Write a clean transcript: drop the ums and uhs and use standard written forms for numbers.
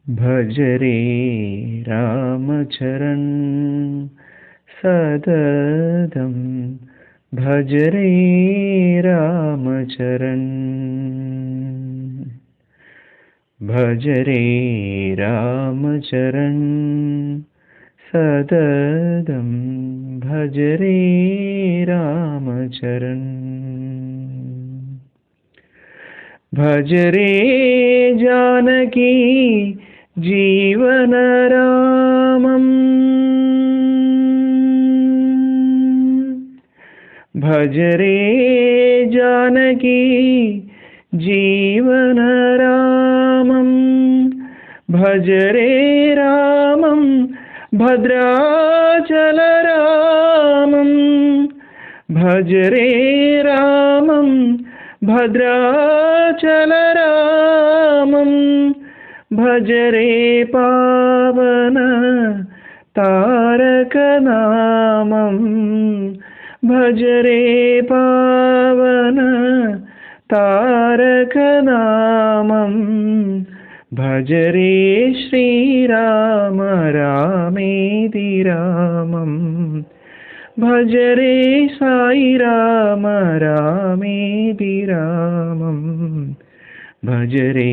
भज रे रामचरण सततं भज रे रामचरण भज रे रामचरण सततं भज रे रामचरण भज रे जानकी जीवन रामम् भज रे जानकी जीवन रामम् भज रे रामं भद्राचल रामम् भज रे रामं भद्राचल रामम् भज रे पावन तारक नामम् भज रे पावन तारक नामम् भज रे श्रीराम रामेति रामम् भज रे साई राम रामेति रामम् भज रे